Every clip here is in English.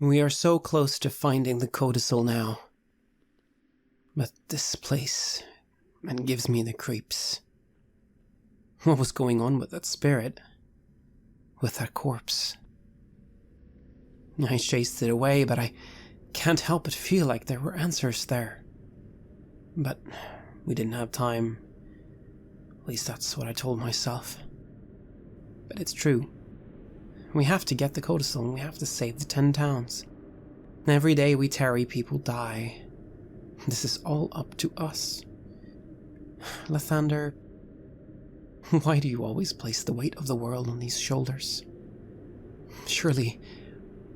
We are so close to finding the Codicil now. But this place, it gives me the creeps. What was going on with that spirit? With that corpse? I chased it away, but I can't help but feel like there were answers there. But we didn't have time. At least that's what I told myself. But it's true. We have to get the Codicil and we have to save the 10 towns. Every day we tarry, people die. This is all up to us. Lathander, why do you always place the weight of the world on these shoulders? Surely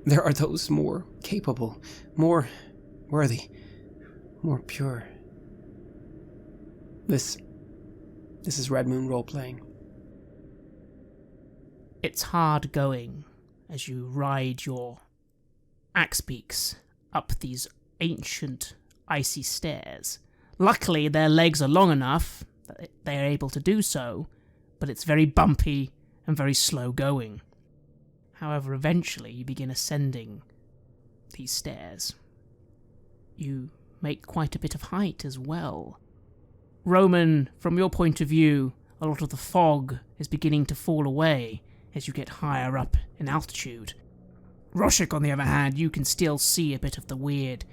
there are those more capable, more worthy, more pure. This is Red Moon role-playing. It's hard going as you ride your axe beaks up these ancient icy stairs. Luckily, their legs are long enough that they are able to do so, but it's very bumpy and very slow going. However, eventually you begin ascending these stairs. You make quite a bit of height as well. Roman, from your point of view, a lot of the fog is beginning to fall away as you get higher up in altitude. Roshik, on the other hand, you can still see a bit of the weird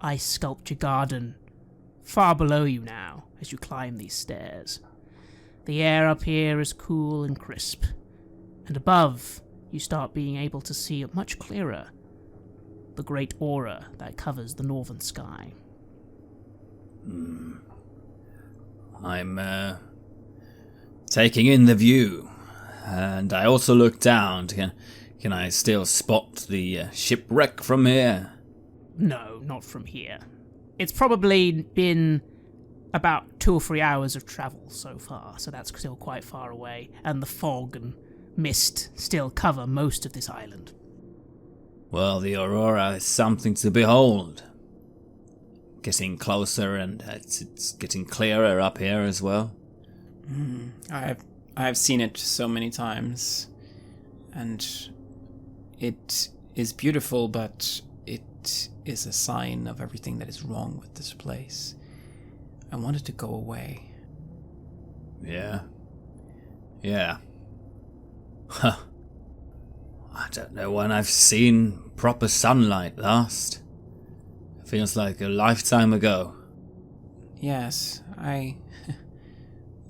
ice sculpture garden far below you now as you climb these stairs. The air up here is cool and crisp, and above you start being able to see much clearer the great aura that covers the northern sky. I'm taking in the view, and I also look down. Can I still spot the shipwreck from here? No, not from here. It's probably been about 2 or 3 hours of travel so far, so that's still quite far away, and the fog and mist still cover most of this island. Well, the aurora is something to behold. Getting closer, and it's getting clearer up here as well. I've seen it so many times, and it is beautiful, but it is a sign of everything that is wrong with this place. I want it to go away. Yeah. Huh. I don't know when I've seen proper sunlight last. It feels like a lifetime ago. Yes,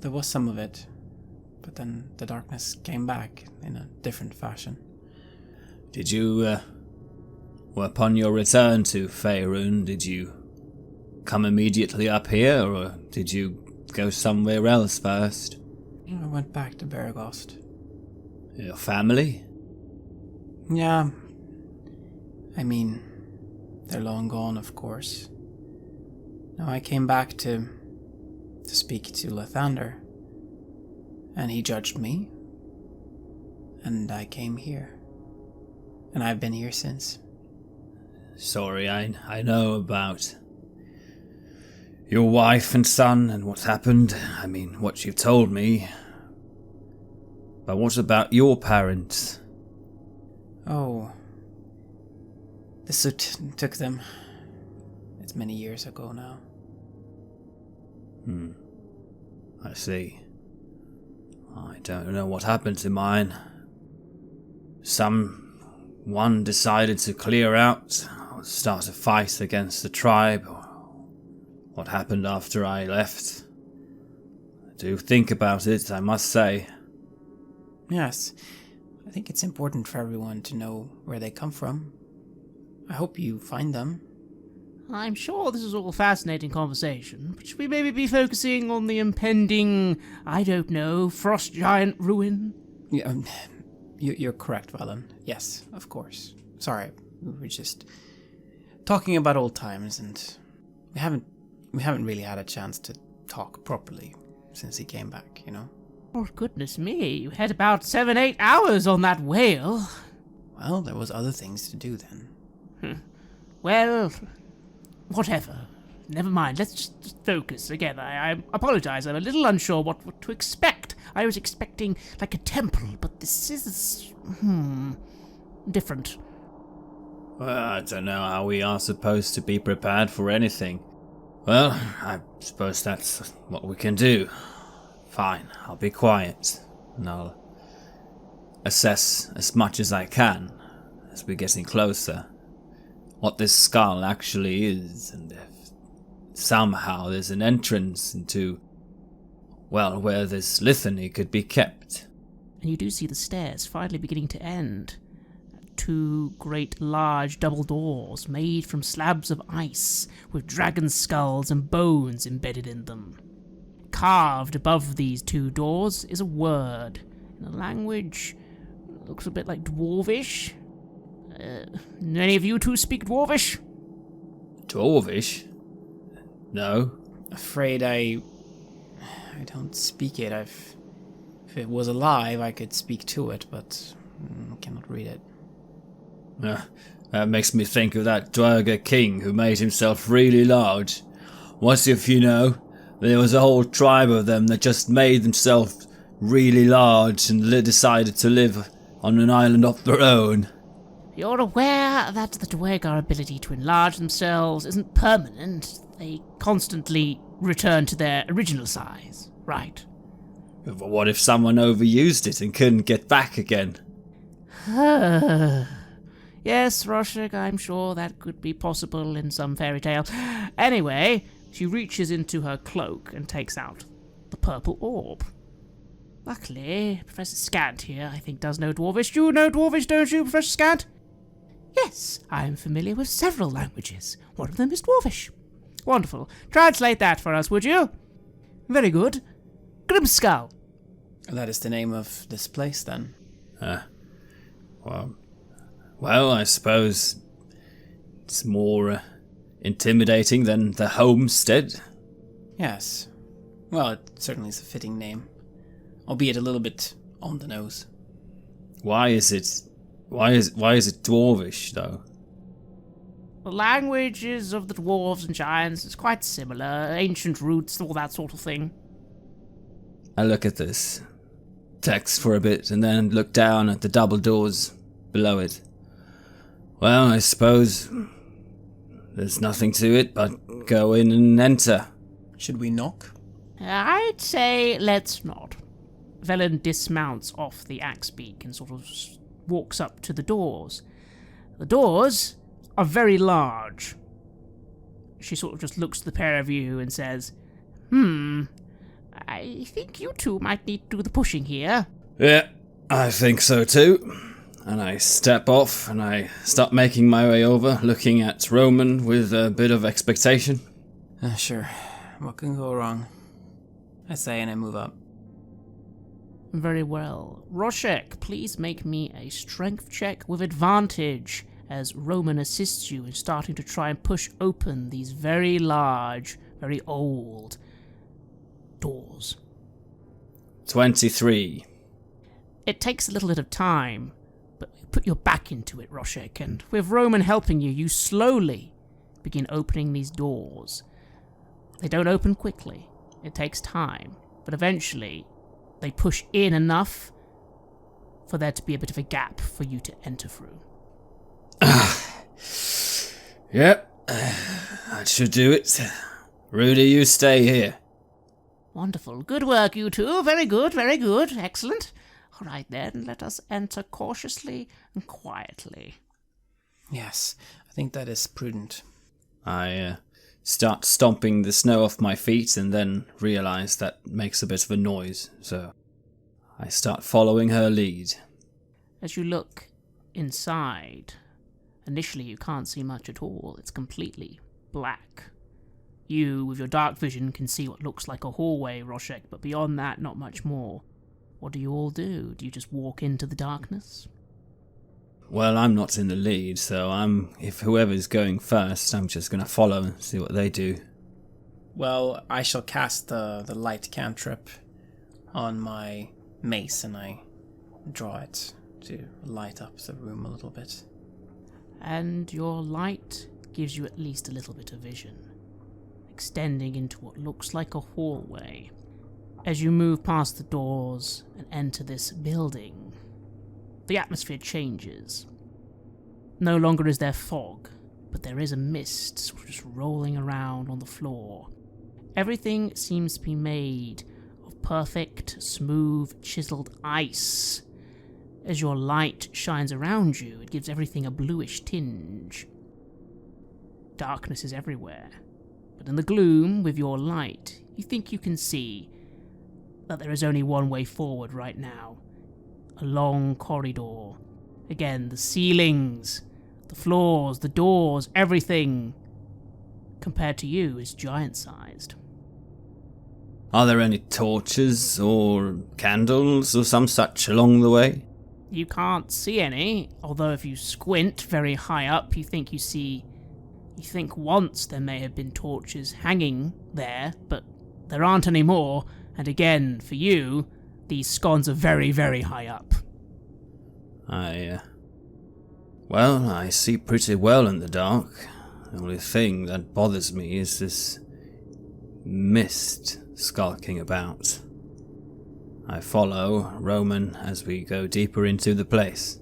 there was some of it, but then the darkness came back in a different fashion. Did you, upon your return to Faerun, did you come immediately up here, or did you go somewhere else first? I went back to Beregost. Your family? Yeah. I mean, they're long gone, of course. Now I came back to speak to Lathander, and he judged me, and I came here. And I've been here since. Sorry, I know about your wife and son and what happened. I mean, what you've told me. But what about your parents? Oh. The soot took them. It's many years ago now. I see. I don't know what happened to mine. Someone decided to clear out, or start a fight against the tribe. What happened after I left? I do think about it, I must say. Yes, I think it's important for everyone to know where they come from. I hope you find them. I'm sure this is all fascinating conversation, but should we maybe be focusing on the impending, I don't know, frost giant ruin? Yeah, you're correct, Valen. Yes, of course. Sorry, we were just talking about old times, and we haven't really had a chance to talk properly since he came back, you know? Oh, goodness me, you had about 7-8 hours on that whale. Well, there was other things to do then. Well, whatever. Never mind, let's just focus. Again, I apologize, I'm a little unsure what to expect. I was expecting, like, a temple, but this is... different. Well, I don't know how we are supposed to be prepared for anything. Well, I suppose that's what we can do. Fine, I'll be quiet, and I'll assess as much as I can as we're getting closer what this skull actually is, and if somehow there's an entrance into, well, where this litany could be kept. And you do see the stairs finally beginning to end. Two great large double doors made from slabs of ice with dragon skulls and bones embedded in them. Carved above these two doors is a word in a language that looks a bit like Dwarvish. Any of you two speak Dwarvish? Dwarvish? No. Afraid I don't speak it. If it was alive, I could speak to it, but I cannot read it. That makes me think of that Dwarga king who made himself really large. What if, there was a whole tribe of them that just made themselves really large and decided to live on an island of their own? You're aware that the Dwarga ability to enlarge themselves isn't permanent. They constantly return to their original size, right? But what if someone overused it and couldn't get back again? Yes, Roshik, I'm sure that could be possible in some fairy tale. Anyway, she reaches into her cloak and takes out the purple orb. Luckily, Professor Scant here, I think, does know Dwarvish. You know Dwarvish, don't you, Professor Scant? Yes, I am familiar with several languages. One of them is Dwarvish. Wonderful. Translate that for us, would you? Very good. Grimskull. That is the name of this place, then. Well, I suppose it's more intimidating than the homestead. Yes. Well, it certainly is a fitting name, albeit a little bit on the nose. Why is it Dwarvish, though? The languages of the dwarves and giants is quite similar. Ancient roots, all that sort of thing. I look at this text for a bit and then look down at the double doors below it. Well, I suppose there's nothing to it but go in and enter. Should we knock? I'd say let's not. Velen dismounts off the axe beak and sort of walks up to the doors. The doors are very large. She sort of just looks at the pair of you and says, I think you two might need to do the pushing here. Yeah, I think so too. And I step off and I start making my way over, looking at Roman with a bit of expectation. Sure. What can go wrong? I say, and I move up. Very well. Roshik, please make me a strength check with advantage as Roman assists you in starting to try and push open these very large, very old doors. 23. It takes a little bit of time, but you put your back into it, Roshik, and with Roman helping you, you slowly begin opening these doors. They don't open quickly. It takes time, but eventually they push in enough for there to be a bit of a gap for you to enter through. Yep, that should do it. Rudy, you stay here. Wonderful. Good work, you two. Very good, very good. Excellent. All right, then, let us enter cautiously and quietly. Yes, I think that is prudent. I start stomping the snow off my feet and then realize that makes a bit of a noise, so I start following her lead. As you look inside, initially you can't see much at all. It's completely black. You, with your dark vision, can see what looks like a hallway, Roshik, but beyond that, not much more. What do you all do? Do you just walk into the darkness? Well, I'm not in the lead, so if whoever's going first, I'm just going to follow and see what they do. Well, I shall cast the light cantrip on my mace, and I draw it to light up the room a little bit. And your light gives you at least a little bit of vision, extending into what looks like a hallway. As you move past the doors and enter this building, the atmosphere changes. No longer is there fog, but there is a mist sort of just rolling around on the floor. Everything seems to be made of perfect, smooth, chiseled ice. As your light shines around you, it gives everything a bluish tinge. Darkness is everywhere, but in the gloom, with your light, you think you can see that there is only one way forward right now. A long corridor. Again, the ceilings, the floors, the doors, everything, compared to you, is giant-sized. Are there any torches or candles or some such along the way? You can't see any, although if you squint very high up, you think once there may have been torches hanging there, but there aren't any more, and again, for you, these scones are very, very high up. Well, I see pretty well in the dark. The only thing that bothers me is this mist skulking about. I follow Roman as we go deeper into the place.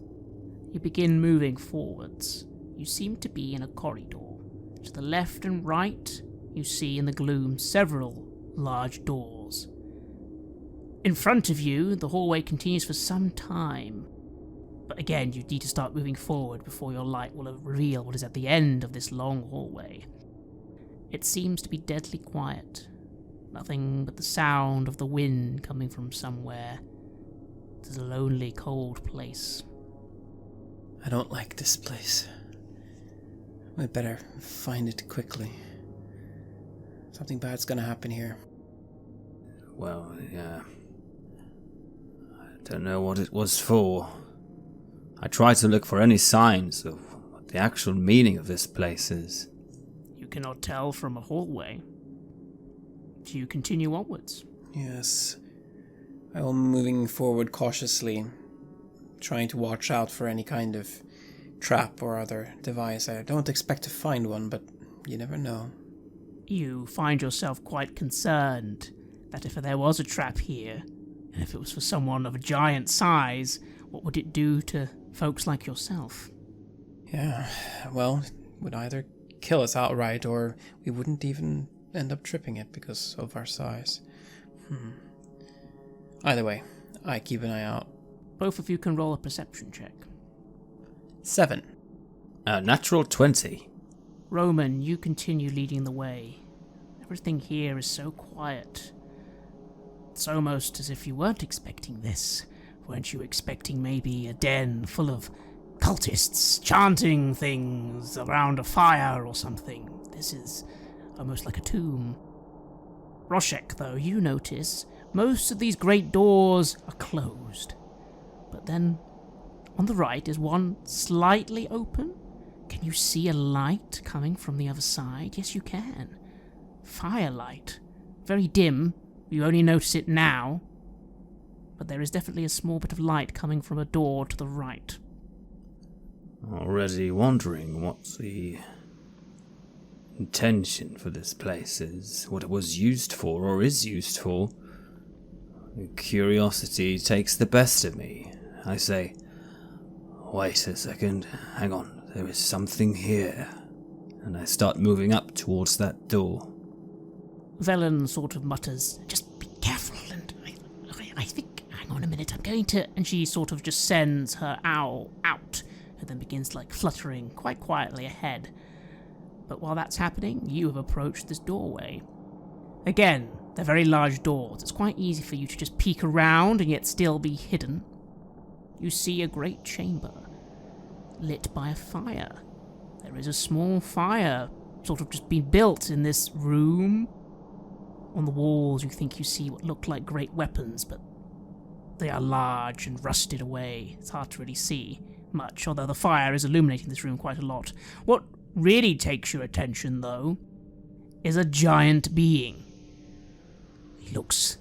You begin moving forwards. You seem to be in a corridor. To the left and right, you see in the gloom several large doors. In front of you, the hallway continues for some time. But again, you need to start moving forward before your light will reveal what is at the end of this long hallway. It seems to be deadly quiet. Nothing but the sound of the wind coming from somewhere. It is a lonely, cold place. I don't like this place. We better find it quickly. Something bad's gonna happen here. Well, yeah. I don't know what it was for. I tried to look for any signs of what the actual meaning of this place is. You cannot tell from a hallway. Do you continue onwards? Yes. I will moving forward cautiously, trying to watch out for any kind of trap or other device. I don't expect to find one, but you never know. You find yourself quite concerned that if there was a trap here, and if it was for someone of a giant size, what would it do to folks like yourself? Yeah, well, it would either kill us outright, or we wouldn't even end up tripping it because of our size. Either way, I keep an eye out. Both of you can roll a perception check. 7. Natural 20. Roman, you continue leading the way. Everything here is so quiet. It's almost as if you weren't expecting this. Weren't you expecting maybe a den full of cultists chanting things around a fire or something? This is almost like a tomb. Roshik, though, you notice most of these great doors are closed. But then, on the right is one slightly open. Can you see a light coming from the other side? Yes, you can. Firelight. Very dim. You only notice it now. But there is definitely a small bit of light coming from a door to the right. Already wondering what the intention for this place is, what it was used for or is used for. Curiosity takes the best of me. I say, wait a second, hang on, there is something here. And I start moving up towards that door. Velen sort of mutters, just be careful, and I think, hang on a minute, I'm going to... And she sort of just sends her owl out, and then begins fluttering quite quietly ahead. But while that's happening, you have approached this doorway. Again, they're very large doors. It's quite easy for you to just peek around and yet still be hidden. You see a great chamber, lit by a fire. There is a small fire, sort of just been built in this room. On the walls, you think you see what look like great weapons, but they are large and rusted away. It's hard to really see much, although the fire is illuminating this room quite a lot. What really takes your attention, though, is a giant being. He looks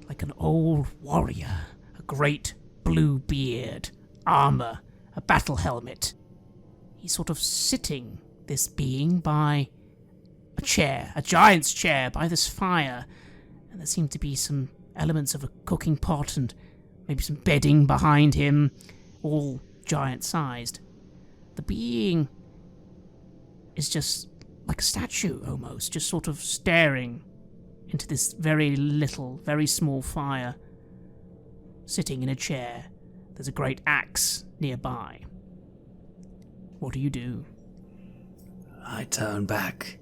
like an old warrior, a great blue beard, armor, a battle helmet. He's sort of sitting, this being, by a chair, a giant's chair, by this fire, and there seem to be some elements of a cooking pot and maybe some bedding behind him, all giant-sized. The being is just like a statue almost, just sort of staring into this very little, very small fire, sitting in a chair. There's a great axe nearby. What do you do? I turn back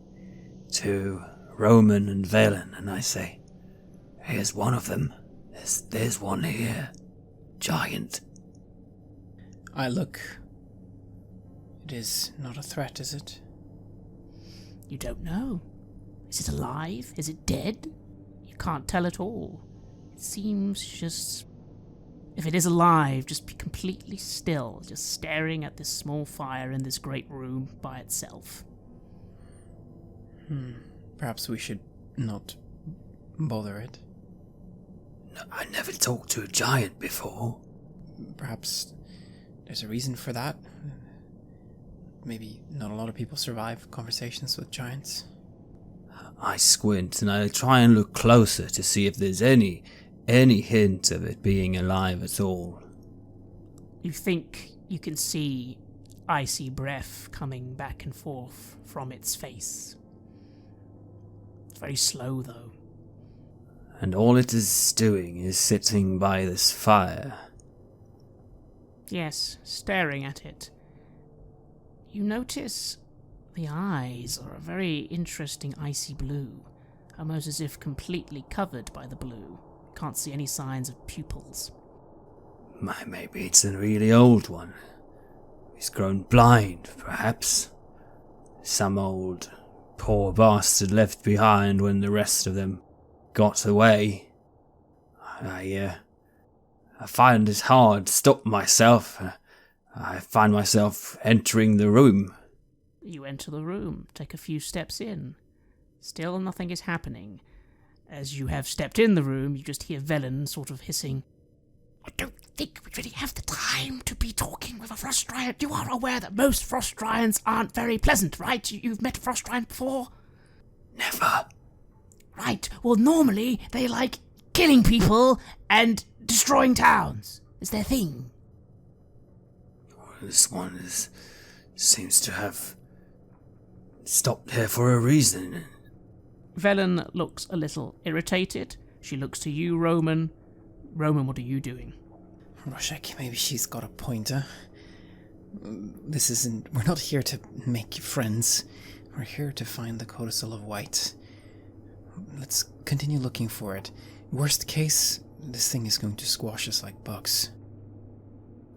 to Roman and Valen and I say, here's one of them. There's one here. Giant. I look. It is not a threat, is it? You don't know. Is it alive? Is it dead? You can't tell at all. It seems just... If it is alive, just be completely still, just staring at this small fire in this great room by itself. Perhaps we should not bother it. No, I never talked to a giant before. Perhaps there's a reason for that. Maybe not a lot of people survive conversations with giants. I squint and I try and look closer to see if there's any hint of it being alive at all. You think you can see icy breath coming back and forth from its face. It's very slow, though. And all it is doing is sitting by this fire. Yes, staring at it. You notice the eyes are a very interesting icy blue, almost as if completely covered by the blue. Can't see any signs of pupils. Maybe it's a really old one. He's grown blind, perhaps. Some old poor bastard left behind when the rest of them got away. I find it hard to stop myself. I find myself entering the room. You enter the room, take a few steps in. Still nothing is happening. As you have stepped in the room, you just hear Velen sort of hissing, I don't think we really have the time to be talking with a frost giant. You are aware that most frost giants aren't very pleasant, right? You've met a frost giant before? Never. Right, well normally they like killing people and destroying towns. It's their thing. This one seems to have stopped here for a reason. Velen looks a little irritated. She looks to you, Roman. Roman, what are you doing? Roshik, maybe she's got a point, huh? We're not here to make friends. We're here to find the Codicil of White. Let's continue looking for it. Worst case, this thing is going to squash us like bugs.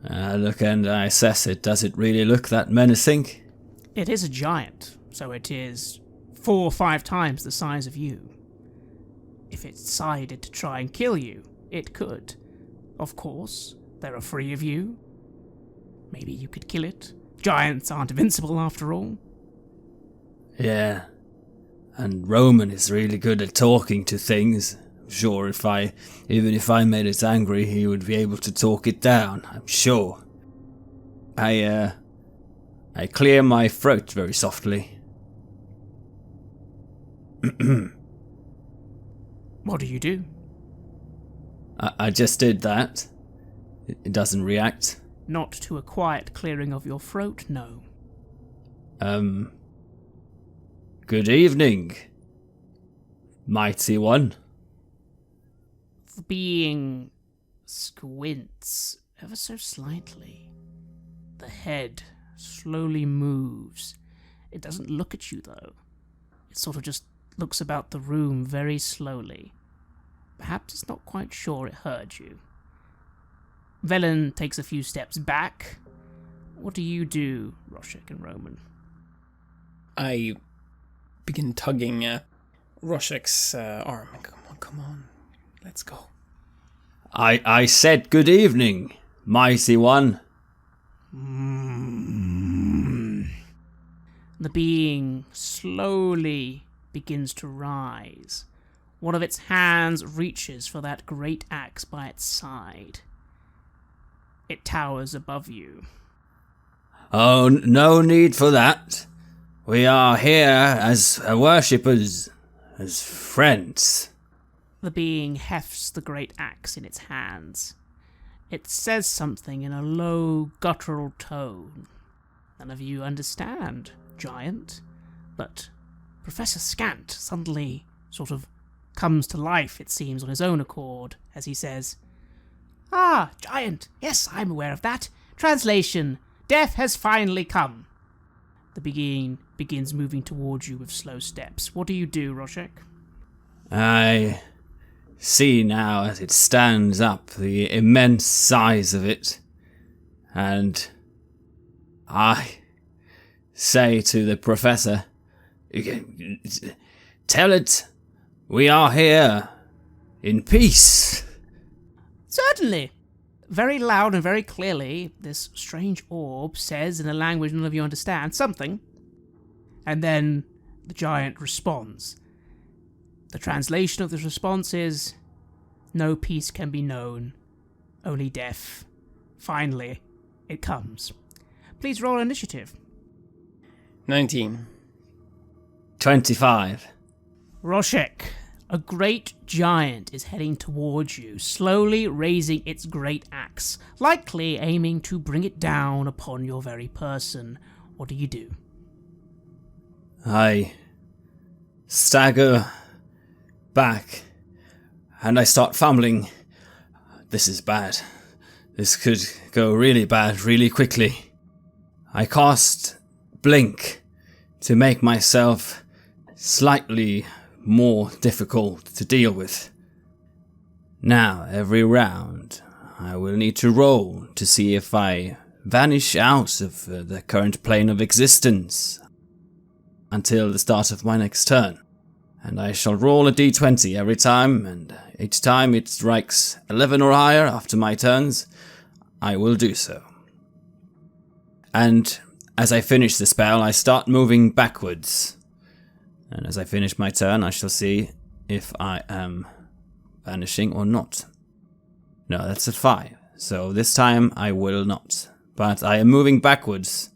I look and I assess it. Does it really look that menacing? It is a giant, so it is 4 or 5 times the size of you. If it decided to try and kill you, it could. Of course, there are 3 of you. Maybe you could kill it. Giants aren't invincible after all. Yeah. And Roman is really good at talking to things. I'm sure even if I made it angry, he would be able to talk it down. I'm sure. I clear my throat very softly. What do you do? I just did that. It doesn't react. Not to a quiet clearing of your throat, no. Good evening, mighty one. The being squints ever so slightly. The head slowly moves. It doesn't look at you, though. It sort of just looks about the room very slowly. Perhaps it's not quite sure it heard you. Velen takes a few steps back. What do you do, Roshik and Roman? I begin tugging Roshik's arm. Come on, let's go. I said good evening, mighty one. The being slowly begins to rise. One of its hands reaches for that great axe by its side. It towers above you. Oh, no need for that. We are here as worshippers, as friends. The being hefts the great axe in its hands. It says something in a low, guttural tone. None of you understand, giant, but Professor Scant suddenly sort of comes to life, it seems, on his own accord, as he says, "Ah, giant, yes, I'm aware of that. Translation, death has finally come." The being begins moving towards you with slow steps. What do you do, Roshik? I see now as it stands up the immense size of it, and I say to the professor, "Tell it we are here in peace." Certainly. Very loud and very clearly, this strange orb says, in a language none of you understand, something. And then the giant responds. The translation of this response is, "No peace can be known, only death. Finally, it comes." Please roll initiative. 19. 25. Roshik, a great giant is heading towards you, slowly raising its great axe, likely aiming to bring it down upon your very person. What do you do? I stagger back and I start fumbling. This is bad. This could go really bad really quickly. I cast Blink to make myself slightly more difficult to deal with. Now, every round, I will need to roll to see if I vanish out of the current plane of existence until the start of my next turn. And I shall roll a d20 every time, and each time it strikes 11 or higher after my turns, I will do so. And as I finish the spell, I start moving backwards. And as I finish my turn, I shall see if I am vanishing or not. No, that's a 5. So this time I will not. But I am moving backwards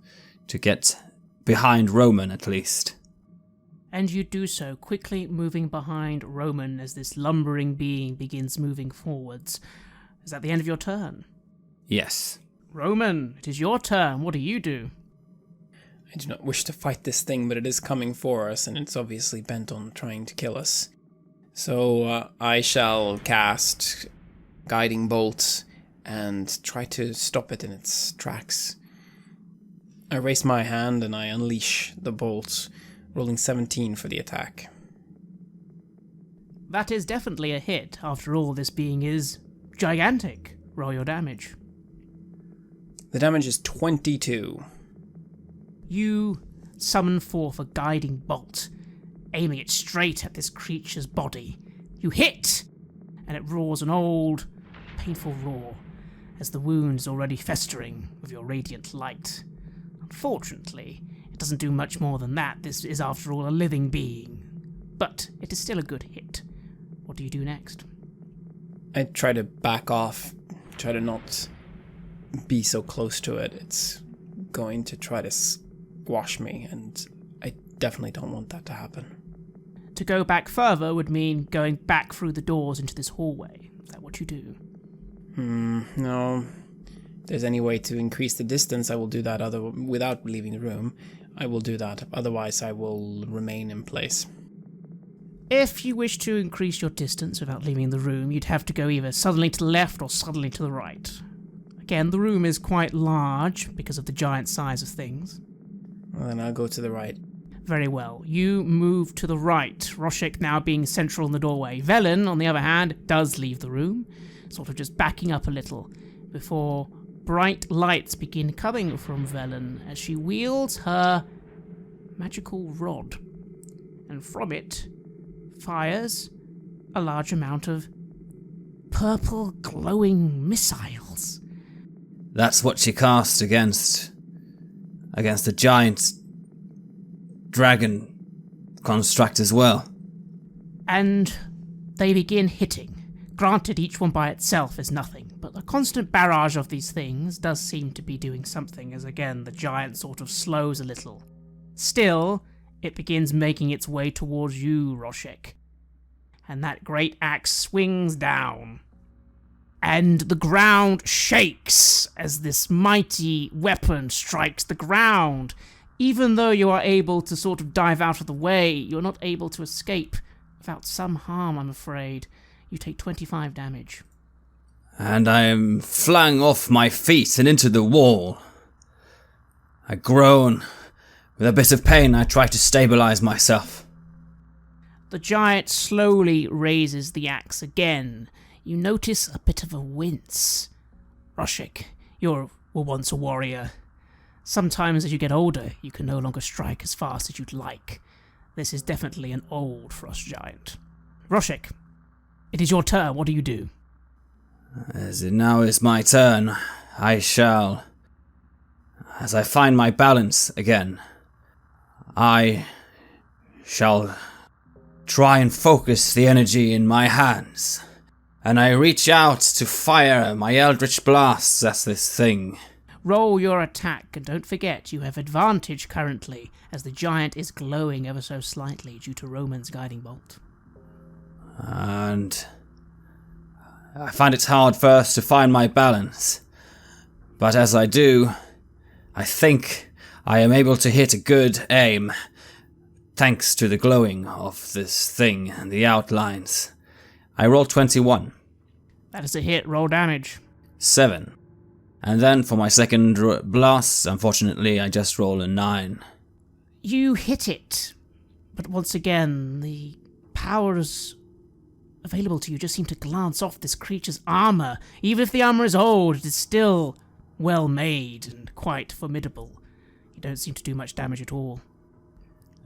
to get behind Roman at least. And you do so, quickly moving behind Roman as this lumbering being begins moving forwards. Is that the end of your turn? Yes. Roman, it is your turn. What do you do? I do not wish to fight this thing, but it is coming for us, and it's obviously bent on trying to kill us. So I shall cast Guiding Bolt and try to stop it in its tracks. I raise my hand and I unleash the bolt, rolling 17 for the attack. That is definitely a hit. After all, this being is gigantic. Roll your damage. The damage is 22. You summon forth a guiding bolt, aiming it straight at this creature's body. You hit, and it roars an old, painful roar, as the wound is already festering with your radiant light. Unfortunately, it doesn't do much more than that. This is, after all, a living being. But it is still a good hit. What do you do next? I try to back off, try to not be so close to it. It's going to try to squash me, and I definitely don't want that to happen. To go back further would mean going back through the doors into this hallway. Is that what you do? No. If there's any way to increase the distance, I will do that without leaving the room. I will do that. Otherwise, I will remain in place. If you wish to increase your distance without leaving the room, you'd have to go either suddenly to the left or suddenly to the right. Again, the room is quite large because of the giant size of things. Well, then I'll go to the right. Very well. You move to the right, Roshik now being central in the doorway. Velen, on the other hand, does leave the room, sort of just backing up a little, before bright lights begin coming from Velen as she wields her magical rod. And from it fires a large amount of purple glowing missiles. That's what she cast against the giant dragon construct as well. And they begin hitting. Granted, each one by itself is nothing, but the constant barrage of these things does seem to be doing something, as again the giant sort of slows a little. Still, it begins making its way towards you, Roshik. And that great axe swings down. and the ground shakes as this mighty weapon strikes the ground. Even though you are able to sort of dive out of the way, you're not able to escape without some harm, I'm afraid. You take 25 damage. And I am flung off my feet and into the wall. I groan. With a bit of pain, I try to stabilize myself. The giant slowly raises the axe again. You notice a bit of a wince. Roshik, you were once a warrior. Sometimes as you get older, you can no longer strike as fast as you'd like. This is definitely an old frost giant. Roshik, it is your turn. What do you do? As it now is my turn, I shall... As I find my balance again, I shall try and focus the energy in my hands. And I reach out to fire my eldritch blasts at this thing. Roll your attack, and don't forget you have advantage currently, as the giant is glowing ever so slightly due to Roman's guiding bolt. And I find it hard first to find my balance. But as I do, I think I am able to hit a good aim, thanks to the glowing of this thing and the outlines. I roll 21. That is a hit. Roll damage. 7. And then for my second blast, unfortunately, I just roll a 9. You hit it, but once again, the powers available to you just seem to glance off this creature's armor. Even if the armor is old, it is still well made and quite formidable. You don't seem to do much damage at all.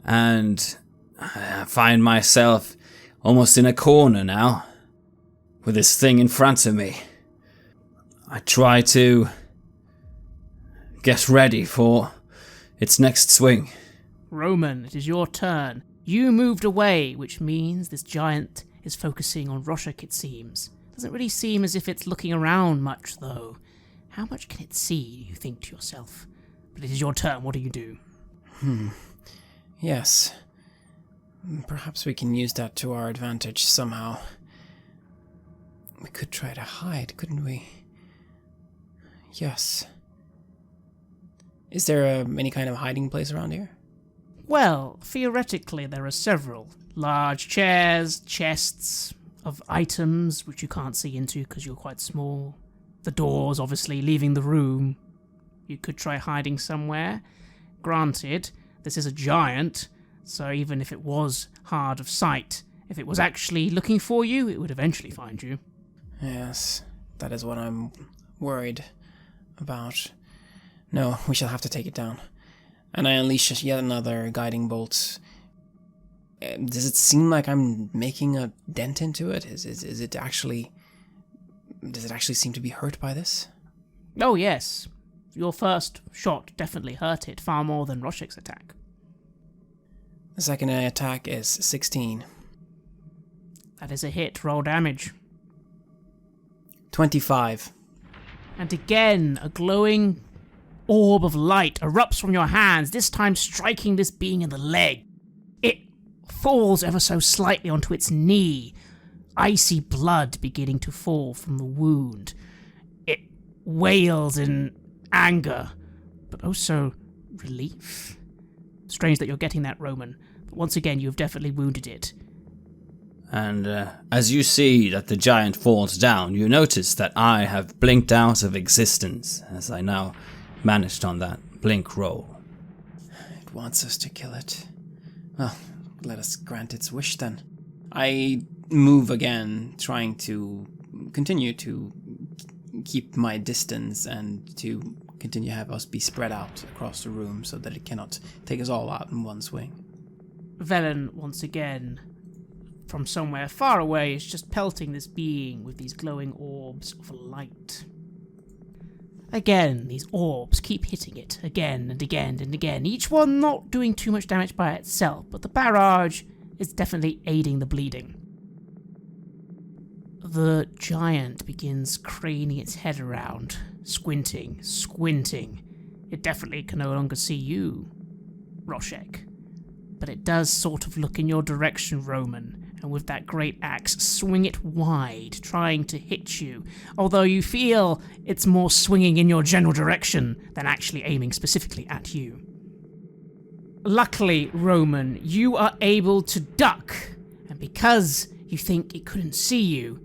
And I find myself almost in a corner now, with this thing in front of me. I try to get ready for its next swing. Roman, it is your turn. You moved away, which means this giant is focusing on Roshik, it seems. Doesn't really seem as if it's looking around much, though. How much can it see, you think to yourself? But it is your turn. What do you do? Yes. Perhaps we can use that to our advantage somehow. We could try to hide, couldn't we? Yes. Is there any kind of hiding place around here? Well, theoretically there are several. Large chairs, chests of items which you can't see into because you're quite small. The doors, obviously, leaving the room. You could try hiding somewhere. Granted, this is a giant, so even if it was hard of sight, if it was actually looking for you, it would eventually find you. Yes, that is what I'm worried about. No, we shall have to take it down. And I unleash yet another guiding bolt. Does it seem like I'm making a dent into it? Is it actually... Does it actually seem to be hurt by this? Oh yes. Your first shot definitely hurt it, far more than Roshik's attack. The second attack is 16. That is a hit. Roll damage. 25. And again, a glowing orb of light erupts from your hands, this time striking this being in the leg. It falls ever so slightly onto its knee, icy blood beginning to fall from the wound. It wails in anger, but also relief. Strange that you're getting that, Roman, but once again you've definitely wounded it. And as you see that the giant falls down, you notice that I have blinked out of existence, as I now managed on that blink roll. It wants us to kill it. Well, let us grant its wish then. I move again, trying to continue to keep my distance and to continue to have us be spread out across the room so that it cannot take us all out in one swing. Velen, once again, from somewhere far away, is just pelting this being with these glowing orbs of light. Again, these orbs keep hitting it again and again and again, each one not doing too much damage by itself, but the barrage is definitely aiding the bleeding. The giant begins craning its head around, squinting. It definitely can no longer see you, Roshik, but it does sort of look in your direction, Roman, and with that great axe swing it wide, trying to hit you, although you feel it's more swinging in your general direction than actually aiming specifically at you. Luckily, Roman, you are able to duck, and because you think it couldn't see you,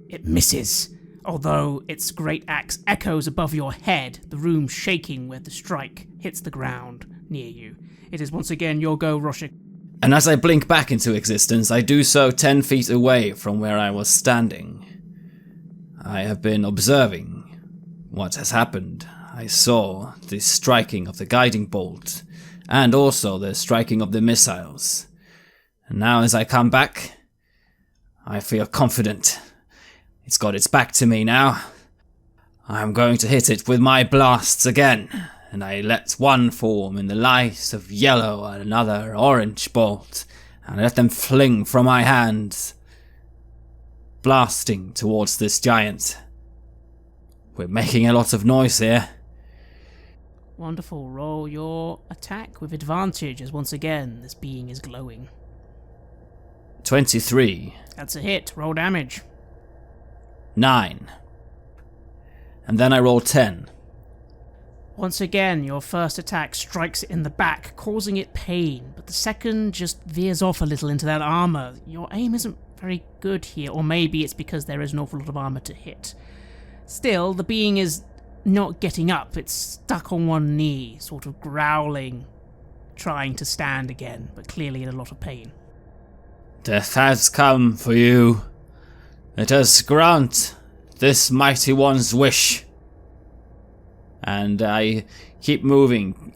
it misses, although its great axe echoes above your head, the room shaking where the strike hits the ground near you. It is once again your go, Roshik. And as I blink back into existence, I do so 10 feet away from where I was standing. I have been observing what has happened. I saw the striking of the guiding bolt, and also the striking of the missiles. And now as I come back, I feel confident. It's got its back to me now. I'm going to hit it with my blasts again. And I let one form in the light of yellow and another orange bolt, and I let them fling from my hands, blasting towards this giant. We're making a lot of noise here. Wonderful. Roll your attack with advantage, as once again this being is glowing. 23. That's a hit. Roll damage. 9. And then I roll 10. Once again, your first attack strikes it in the back, causing it pain, but the second just veers off a little into that armor. Your aim isn't very good here, or maybe it's because there is an awful lot of armor to hit. Still, the being is not getting up. It's stuck on one knee, sort of growling, trying to stand again, but clearly in a lot of pain. Death has come for you. Let us grant this mighty one's wish. And I keep moving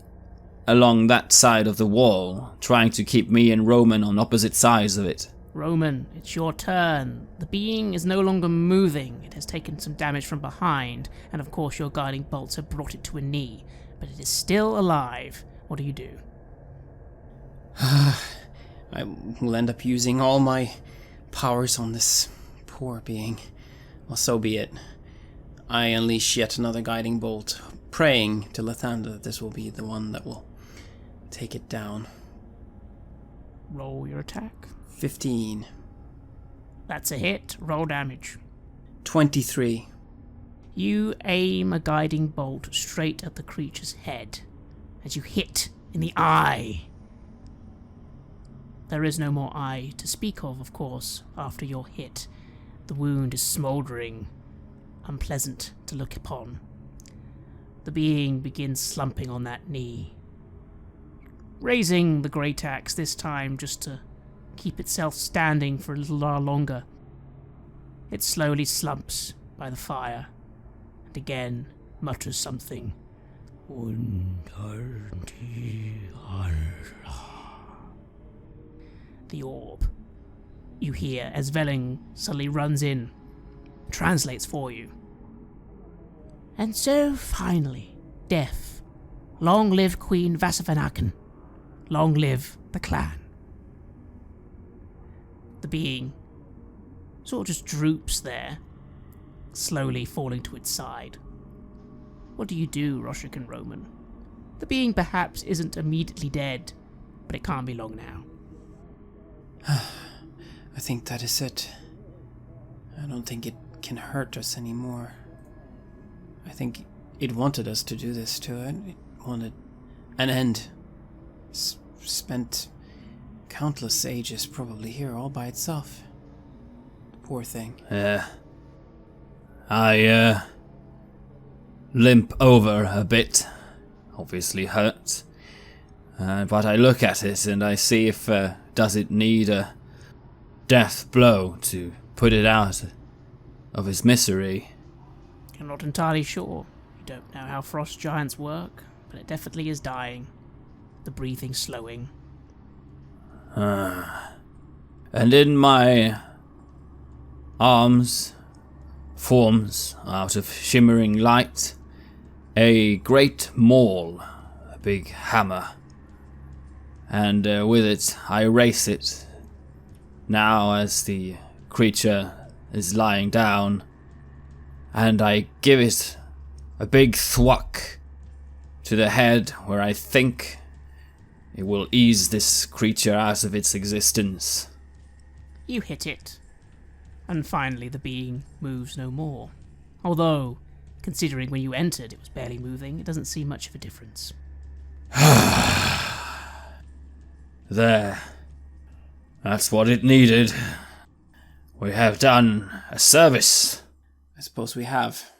along that side of the wall, trying to keep me and Roman on opposite sides of it. Roman, it's your turn. The being is no longer moving. It has taken some damage from behind, and of course your guiding bolts have brought it to a knee, but it is still alive. What do you do? I will end up using all my powers on this poor being. Well, so be it. I unleash yet another guiding bolt, praying to Lathander that this will be the one that will take it down. Roll your attack. 15. That's a hit. Roll damage. 23. You aim a guiding bolt straight at the creature's head as you hit in the eye. There is no more eye to speak of course, after your hit. The wound is smouldering, unpleasant to look upon. The being begins slumping on that knee, raising the great axe this time just to keep itself standing for a little while longer. It slowly slumps by the fire, and again mutters something. The orb, you hear as Velling suddenly runs in, translates for you. And so, finally, death. Long live Queen Vasavanaken. Long live the clan. The being sort of just droops there, slowly falling to its side. What do you do, Roshik and Roman? The being perhaps isn't immediately dead, but it can't be long now. I think that is it. I don't think it can hurt us anymore. I think it wanted us to do this to it. It wanted an end. Spent countless ages probably here all by itself. Poor thing. Yeah. I limp over a bit. Obviously hurt. But I look at it and I see if does it need a death blow to put it out of its misery. I'm not entirely sure. You don't know how frost giants work, but it definitely is dying. The breathing slowing. And in my arms forms out of shimmering light a great maul, a big hammer. And with it I race it, now as the creature is lying down, and I give it a big thwack to the head where I think it will ease this creature out of its existence. You hit it. And finally the being moves no more. Although, considering when you entered it was barely moving, it doesn't seem much of a difference. There. That's what it needed. We have done a service. I suppose we have.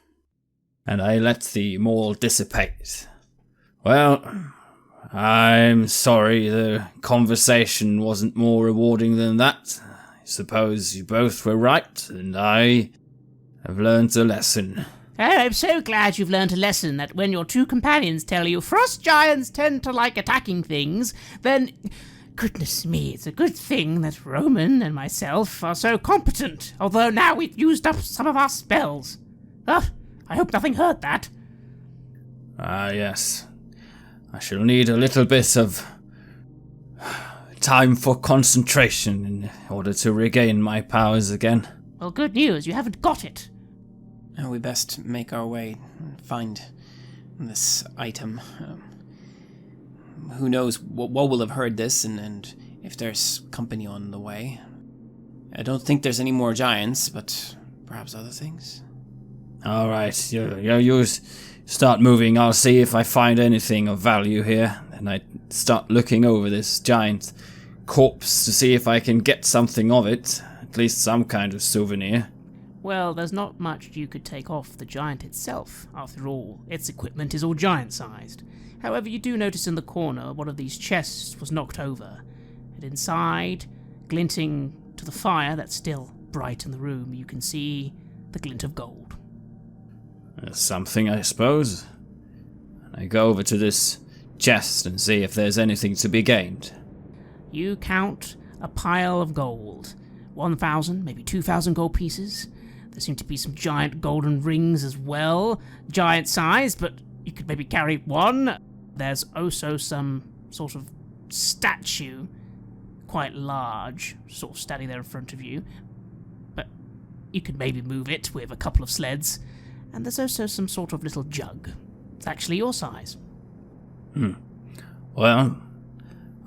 And I let the maul dissipate. Well, I'm sorry the conversation wasn't more rewarding than that. I suppose you both were right, and I have learned a lesson. Oh, I'm so glad you've learned a lesson that when your two companions tell you frost giants tend to like attacking things, then, goodness me, it's a good thing that Roman and myself are so competent, although now we've used up some of our spells. I hope nothing hurt that. Ah, yes. I shall need a little bit of time for concentration in order to regain my powers again. Well, good news, you haven't got it. Now we best make our way and find this item. Who knows what will have heard this and if there's company on the way. I don't think there's any more giants, but perhaps other things. All right, you start moving. I'll see if I find anything of value here. And I start looking over this giant corpse to see if I can get something of it. At least some kind of souvenir. Well, there's not much you could take off the giant itself. After all, its equipment is all giant-sized. However, you do notice in the corner one of these chests was knocked over. And inside, glinting to the fire that's still bright in the room, you can see the glint of gold. Something, I suppose. I go over to this chest and see if there's anything to be gained. You count a pile of gold. 1,000, maybe 2,000 gold pieces. There seem to be some giant golden rings as well. Giant-sized, but you could maybe carry one. There's also some sort of statue, quite large, sort of standing there in front of you. But you could maybe move it with a couple of sleds. And there's also some sort of little jug. It's actually your size. Well,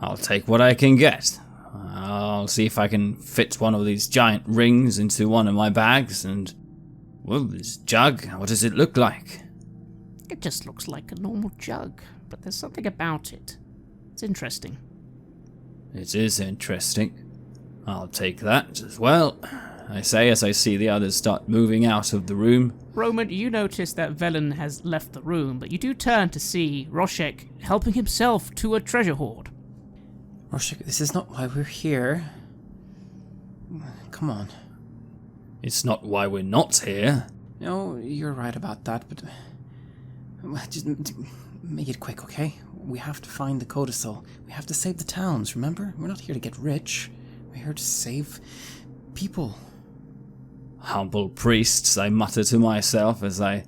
I'll take what I can get. I'll see if I can fit one of these giant rings into one of my bags and... Well, this jug, what does it look like? It just looks like a normal jug, but there's something about it. It's interesting. It is interesting. I'll take that as well, I say as I see the others start moving out of the room. Roman, you notice that Velen has left the room, but you do turn to see Roshik helping himself to a treasure hoard. Roshik, this is not why we're here. Come on. It's not why we're not here. No, you're right about that, but... Just make it quick, okay? We have to find the Codicil. We have to save the towns, remember? We're not here to get rich. We're here to save people. Humble priests, I mutter to myself as I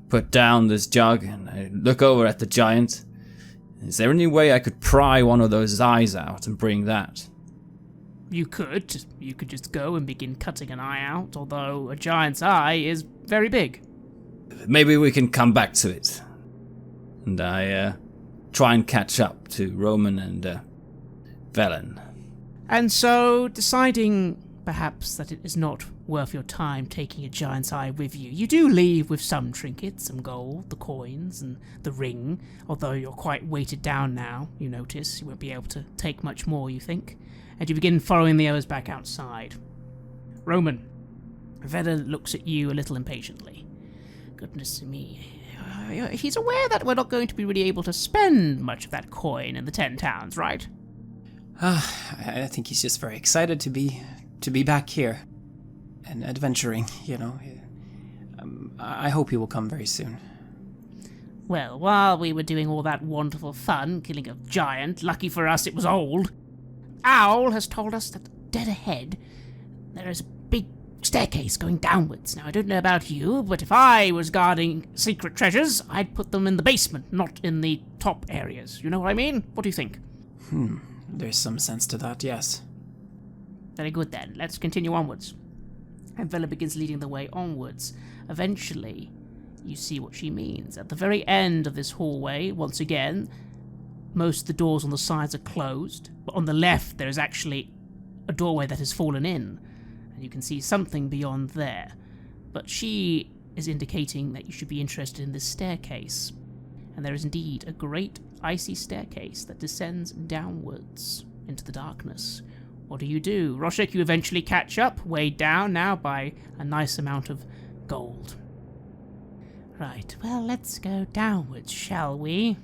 put down this jug and I look over at the giant. Is there any way I could pry one of those eyes out and bring that? You could just go and begin cutting an eye out, although a giant's eye is very big. Maybe we can come back to it. And I try and catch up to Roman and Velen. And so, deciding perhaps that it is not worth your time taking a giant's eye with you, you do leave with some trinkets, some gold, the coins, and the ring, although you're quite weighted down now, you notice. You won't be able to take much more, you think. And you begin following the others back outside. Roman, Velen looks at you a little impatiently. Goodness me. He's aware that we're not going to be really able to spend much of that coin in the 10 towns, right? I think he's just very excited to be back here. And adventuring, you know. I hope he will come very soon. Well, while we were doing all that wonderful fun, killing a giant, lucky for us it was old, Owl has told us that dead ahead there is a big staircase going downwards. Now, I don't know about you, but if I was guarding secret treasures, I'd put them in the basement, not in the top areas. You know what I mean? What do you think? There's some sense to that, yes. Very good then. Let's continue onwards. And Vela begins leading the way onwards. Eventually, you see what she means. At the very end of this hallway, once again, most of the doors on the sides are closed, but on the left there is actually a doorway that has fallen in, and you can see something beyond there. But she is indicating that you should be interested in this staircase. And there is indeed a great icy staircase that descends downwards into the darkness. What do? Roshik, you eventually catch up, weighed down now by a nice amount of gold. Right, well, let's go downwards, shall we?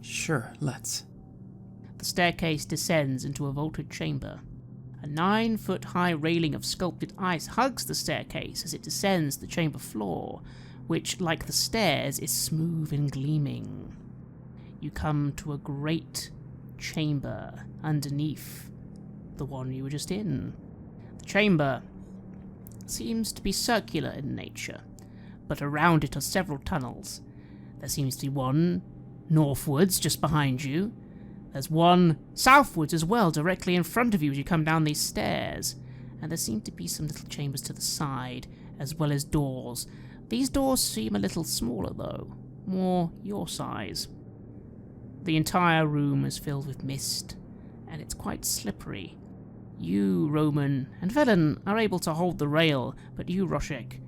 Sure, let's. The staircase descends into a vaulted chamber. A 9-foot-high railing of sculpted ice hugs the staircase as it descends the chamber floor, which, like the stairs, is smooth and gleaming. You come to a great chamber underneath the one you were just in. The chamber seems to be circular in nature, but around it are several tunnels. There seems to be one northwards just behind you. There's one southwards as well, directly in front of you as you come down these stairs. And there seem to be some little chambers to the side, as well as doors. These doors seem a little smaller, though, more your size. The entire room is filled with mist, and it's quite slippery. You, Roman, and Velen are able to hold the rail, but you, Roshik,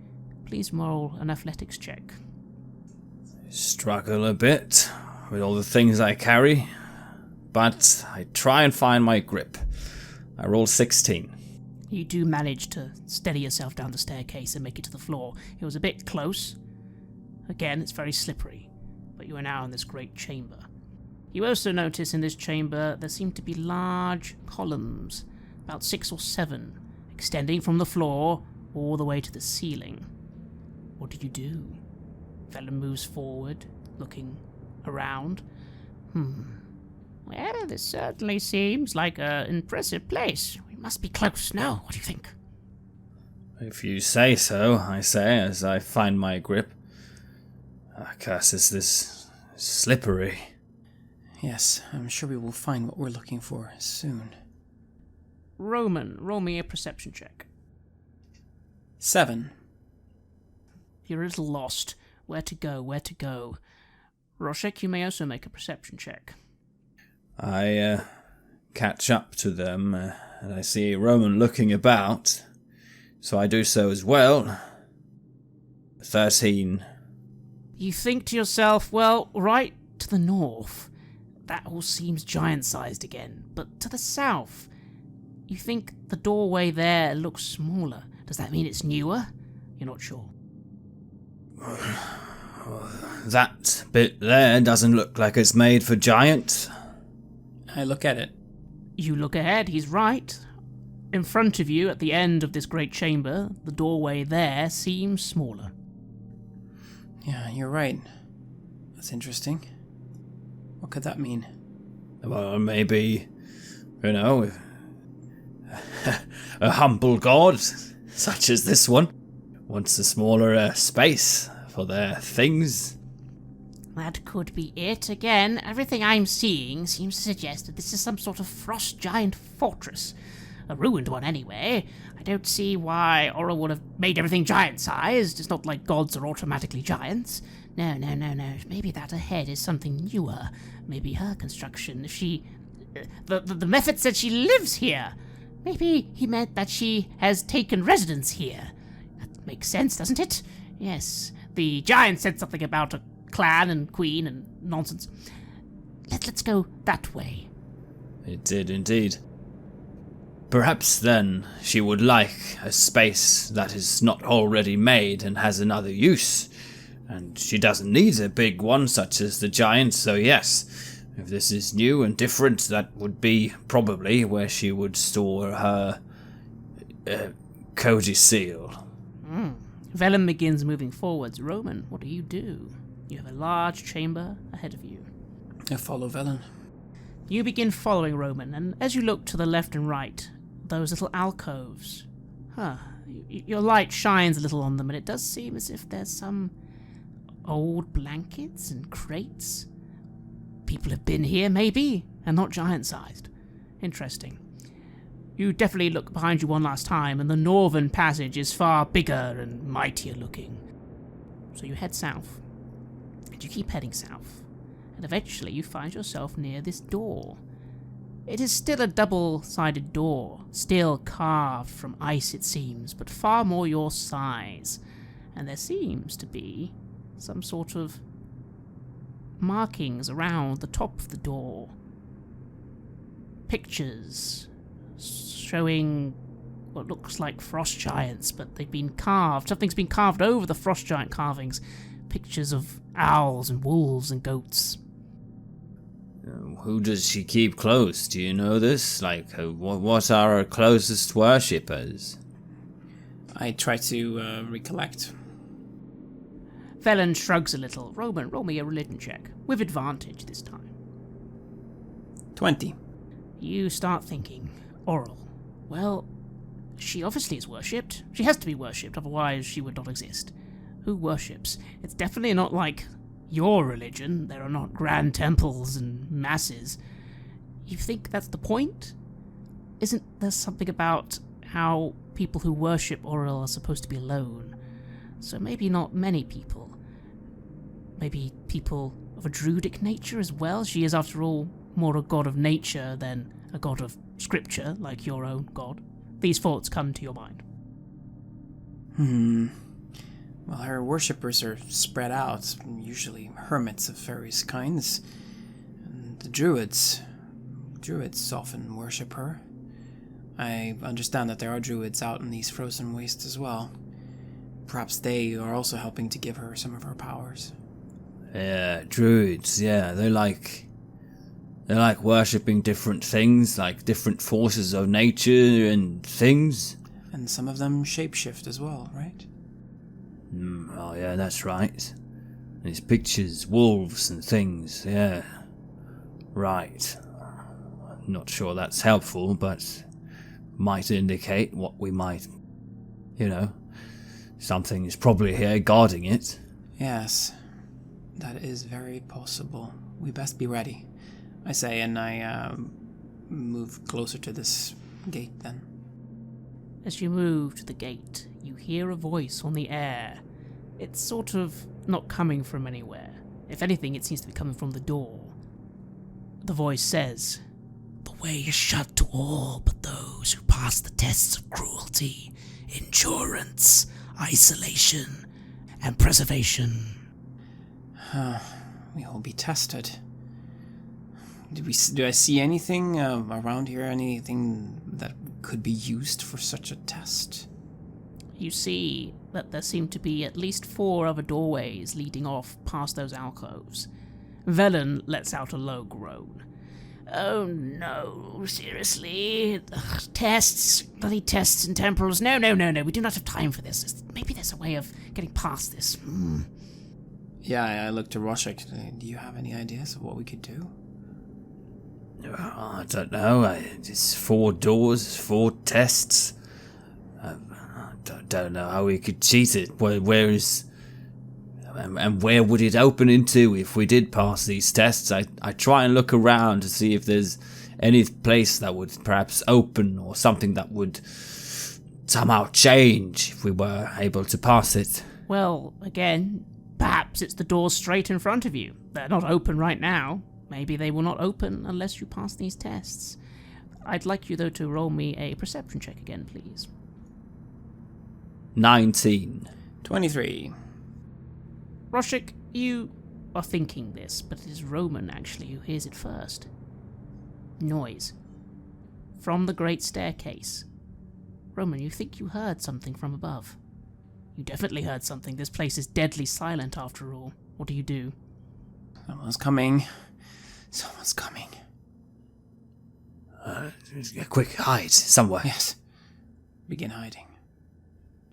please roll an athletics check. Struggle a bit with all the things I carry, but I try and find my grip. I roll 16. You do manage to steady yourself down the staircase and make it to the floor. It was a bit close. Again, it's very slippery, but you are now in this great chamber. You also notice in this chamber there seem to be large columns, about 6 or 7, extending from the floor all the way to the ceiling. What do? Velen moves forward, looking around. Well, this certainly seems like an impressive place. We must be close now. What do you think? If you say so, I say, as I find my grip. Curse, is this slippery? Yes, I'm sure we will find what we're looking for soon. Roman, roll me a perception check. 7. You're a little lost. Where to go? Roshik, you may also make a perception check. I catch up to them, and I see Roman looking about, so I do so as well. 13. You think to yourself, well, right to the north, that all seems giant-sized again, but to the south, you think the doorway there looks smaller. Does that mean it's newer? You're not sure. That bit there doesn't look like it's made for giants. I look at it. You look ahead, he's right. In front of you, at the end of this great chamber, the doorway there seems smaller. Yeah, you're right. That's interesting. What could that mean? Well, maybe, a humble god, such as this one, wants a smaller space for their things. That could be it. Again, everything I'm seeing seems to suggest that this is some sort of frost giant fortress. A ruined one, anyway. I don't see why Aura would have made everything giant-sized. It's not like gods are automatically giants. No. Maybe that ahead is something newer. Maybe her construction. The method said she lives here. Maybe he meant that she has taken residence here. That makes sense, doesn't it? Yes. The giant said something about a clan and queen and nonsense. Let's go that way. It did indeed. Perhaps then she would like a space that is not already made and has another use. And she doesn't need a big one such as the giant, so yes, if this is new and different, that would be probably where she would store her Codicil. Velen begins moving forwards. Roman, what do? You have a large chamber ahead of you. I follow Velen. You begin following Roman, and as you look to the left and right, those little alcoves. Your light shines a little on them, and it does seem as if there's some old blankets and crates. People have been here, maybe, and not giant-sized. Interesting. You definitely look behind you one last time, and the northern passage is far bigger and mightier looking. So you head south, and you keep heading south, and eventually you find yourself near this door. It is still a double-sided door, still carved from ice it seems, but far more your size, and there seems to be some sort of markings around the top of the door. Pictures showing what looks like frost giants, but they've been carved. Something's been carved over the frost giant carvings. Pictures of owls and wolves and goats. Who does she keep close? Do you know this? Like, what are her closest worshippers? I try to recollect. Velen shrugs a little. Roman, roll me a religion check. With advantage this time. 20. You start thinking. Oral. Well, she obviously is worshipped. She has to be worshipped, otherwise she would not exist. Who worships? It's definitely not like your religion. There are not grand temples and masses. You think that's the point? Isn't there something about how people who worship Auril are supposed to be alone? So maybe not many people. Maybe people of a druidic nature as well? She is, after all, more a god of nature than a god of scripture, like your own god. These thoughts come to your mind. Well, her worshippers are spread out, usually hermits of various kinds. And the druids often worship her. I understand that there are druids out in these frozen wastes as well. Perhaps they are also helping to give her some of her powers. Yeah, druids, yeah, they're like worshipping different things, like different forces of nature and things. And some of them shapeshift as well, right? Oh yeah, that's right. These pictures, wolves and things, yeah. Right. Not sure that's helpful, but might indicate what we might, something is probably here guarding it. Yes, that is very possible. We best be ready, I say, and I move closer to this gate then. As you move to the gate, you hear a voice on the air. It's sort of not coming from anywhere. If anything, it seems to be coming from the door. The voice says, "The way is shut to all but those who pass the tests of cruelty, endurance, isolation, and preservation." We will be tested. Do I see anything around here? Anything that could be used for such a test? You see that there seem to be at least 4 other doorways leading off past those alcoves. Velen lets out a low groan. "Oh no, seriously? Ugh, tests, bloody tests and temporals. No, we do not have time for this. Maybe there's a way of getting past this." Yeah, I look to Roshik. Do you have any ideas of what we could do? I don't know. It's 4 doors, 4 tests. I don't know how we could cheat it. Where is... And where would it open into if we did pass these tests? I try and look around to see if there's any place that would perhaps open or something that would somehow change if we were able to pass it. Well, again, perhaps it's the doors straight in front of you. They're not open right now. Maybe they will not open unless you pass these tests. I'd like you, though, to roll me a perception check again, please. 19. 23. Roshik, you are thinking this, but it is Roman, actually, who hears it first. Noise. From the great staircase. Roman, you think you heard something from above. You definitely heard something. This place is deadly silent, after all. What do you do? Someone's coming. Someone's coming. Quick, hide somewhere. Yes. Begin hiding.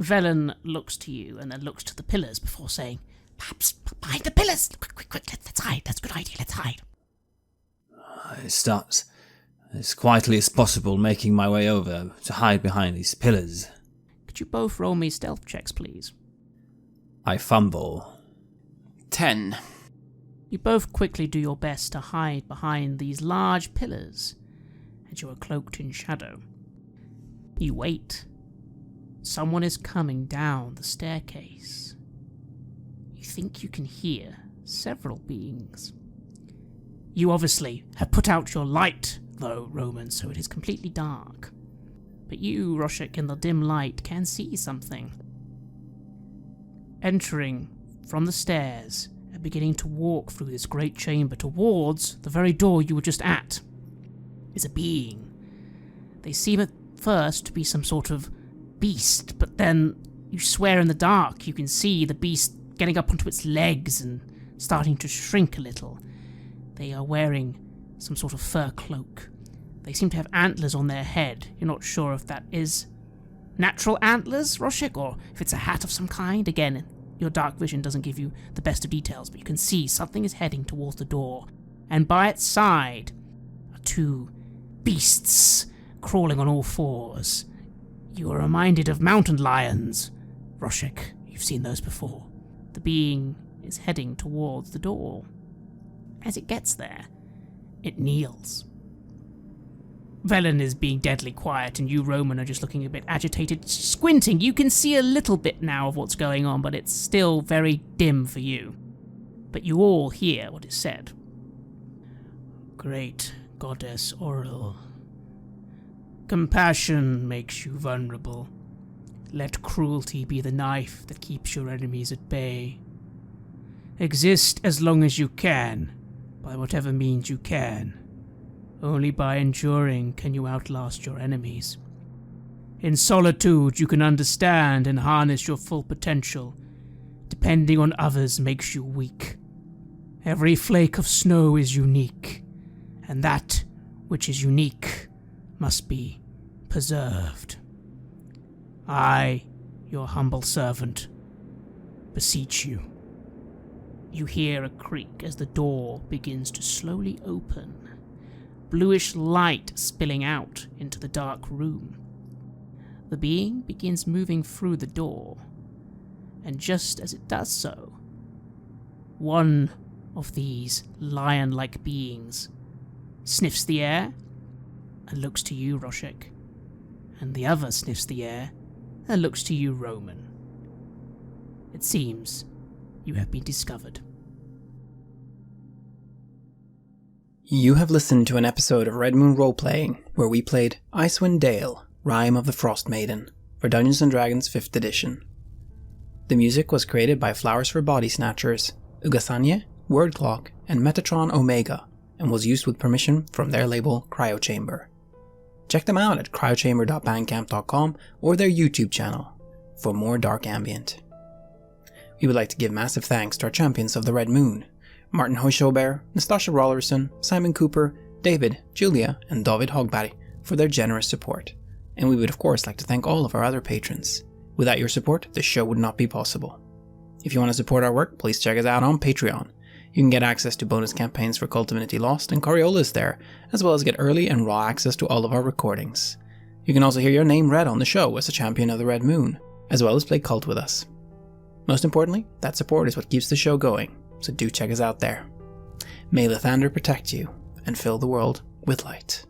Velen looks to you and then looks to the pillars before saying, "Perhaps behind the pillars. Quick, let's hide. That's a good idea. Let's hide." I start as quietly as possible making my way over to hide behind these pillars. Could you both roll me stealth checks, please? I fumble. 10. You both quickly do your best to hide behind these large pillars, and you are cloaked in shadow. You wait. Someone is coming down the staircase. You think you can hear several beings. You obviously have put out your light, though, Roman, so it is completely dark. But you, Roshik, in the dim light, can see something. Entering from the stairs and beginning to walk through this great chamber towards the very door you were just at is a being. They seem at first to be some sort of beast, but then you swear in the dark you can see the beast getting up onto its legs and starting to shrink a little. They are wearing some sort of fur cloak. They seem to have antlers on their head. You're not sure if that is natural antlers, Roshik, or if it's a hat of some kind. Again, your dark vision doesn't give you the best of details, but you can see something is heading towards the door, and by its side are two beasts crawling on all fours. You are reminded of mountain lions, Roshik. You've seen those before. The being is heading towards the door. As it gets there, it kneels. Velen is being deadly quiet, and you, Roman, are just looking a bit agitated, squinting. You can see a little bit now of what's going on, but it's still very dim for you. But you all hear what is said. Great Goddess Oral, compassion makes you vulnerable. Let cruelty be the knife that keeps your enemies at bay. Exist as long as you can, by whatever means you can. Only by enduring can you outlast your enemies. In solitude you can understand and harness your full potential. Depending on others makes you weak. Every flake of snow is unique, and that which is unique must be preserved. I, your humble servant, beseech you. You hear a creak as the door begins to slowly open. Bluish light spilling out into the dark room. The being begins moving through the door, and just as it does so, one of these lion-like beings sniffs the air and looks to you, Roshik, and the other sniffs the air and looks to you, Roman. It seems you have been discovered. You have listened to an episode of Red Moon Roleplaying, where we played Icewind Dale, Rime of the Frostmaiden, for Dungeons & Dragons 5th edition. The music was created by Flowers for Body Snatchers, Ugasanye, Word Clock, and Metatron Omega, and was used with permission from their label Cryochamber. Check them out at cryochamber.bandcamp.com or their YouTube channel for more dark ambient. We would like to give massive thanks to our champions of the Red Moon, Martin Heuschober, Nastasia Raulerson, Simon Cooper, David, Julia, and David Hagberg for their generous support. And we would of course like to thank all of our other patrons. Without your support, the show would not be possible. If you want to support our work, please check us out on Patreon. You can get access to bonus campaigns for Cult Divinity Lost and Coriolis there, as well as get early and raw access to all of our recordings. You can also hear your name read on the show as a champion of the Red Moon, as well as play Cult with us. Most importantly, that support is what keeps the show going, so do check us out there. May Lathander protect you and fill the world with light.